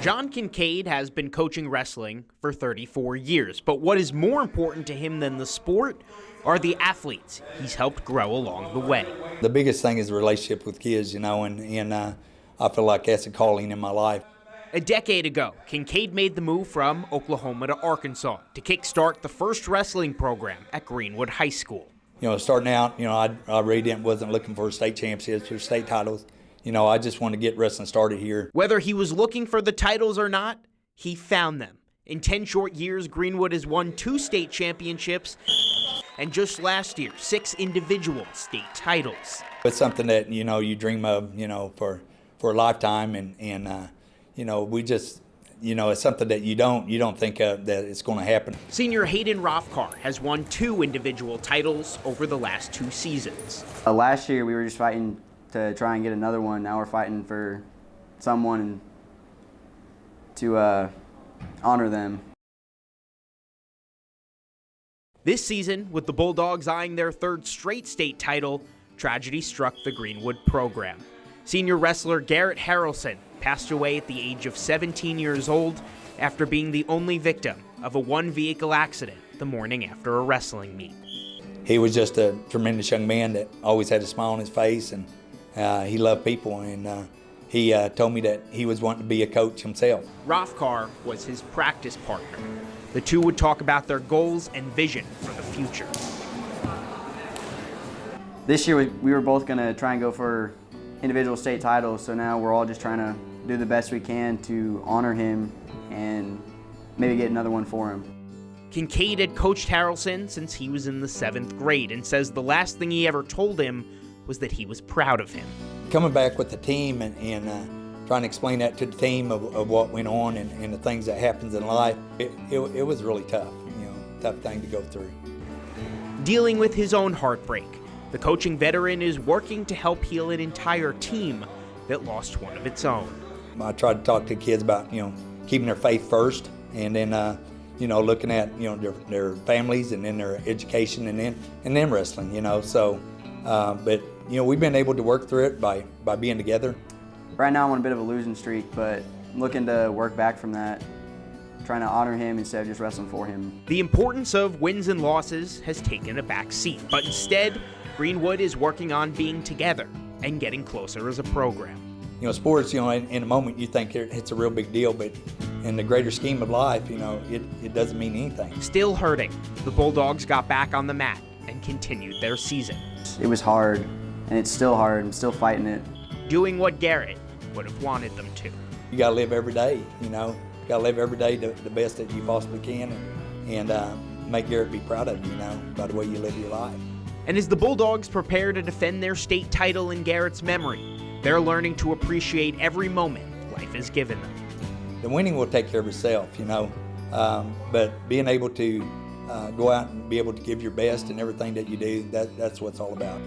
John Kincaid has been coaching wrestling for 34 years, but what is more important to him than the sport are the athletes he's helped grow along the way. The biggest thing is the relationship with kids, and I feel like that's a calling in my life. A decade ago, Kincaid made the move from Oklahoma to Arkansas to kickstart the first wrestling program at Greenwood High School. Starting out, I really wasn't looking for state championships or state titles. I just wanted to get wrestling started here. Whether he was looking for the titles or not, he found them. In 10 short years, Greenwood has won 2 state championships, and just last year, 6 individual state titles. It's something that, you dream of, for a lifetime, and we just, it's something that you don't think that it's going to happen. Senior Hayden Rothkar has won 2 individual titles over the last 2 seasons. Last year we were just fighting to try and get another one. Now we're fighting for someone to honor them. This season, with the Bulldogs eyeing their 3rd straight state title, tragedy struck the Greenwood program. Senior wrestler Garrett Haralson passed away at the age of 17 years old after being the only victim of a one-vehicle accident the morning after a wrestling meet. He was just a tremendous young man that always had a smile on his face, and he loved people, and he told me that he was wanting to be a coach himself. Rothkar was his practice partner. The two would talk about their goals and vision for the future. This year we were both going to try and go for individual state titles, so now we're all just trying to do the best we can to honor him and maybe get another one for him. Kincaid had coached Haralson since he was in the 7th grade and says the last thing he ever told him was that he was proud of him. Coming back with the team and trying to explain that to the team of what went on and the things that happens in life, it was really tough, tough thing to go through. Dealing with his own heartbreak, the coaching veteran is working to help heal an entire team that lost one of its own. I try to talk to kids about, keeping their faith first, and then, looking at, their families and then their education and then wrestling, but, we've been able to work through it by being together. Right now I'm on a bit of a losing streak, but I'm looking to work back from that, trying to honor him instead of just wrestling for him. The importance of wins and losses has taken a back seat, but instead, Greenwood is working on being together and getting closer as a program. Sports, in a moment you think it's a real big deal, but in the greater scheme of life, it doesn't mean anything. Still hurting, the Bulldogs got back on the mat and continued their season. It was hard, and it's still hard. I'm still fighting it. Doing what Garrett would have wanted them to. You gotta live every day, You gotta live every day the best that you possibly can, and make Garrett be proud of you, by the way you live your life. And as the Bulldogs prepare to defend their state title in Garrett's memory, they're learning to appreciate every moment life has given them. The winning will take care of itself, but being able to go out and be able to give your best in everything that you do, that's what it's all about.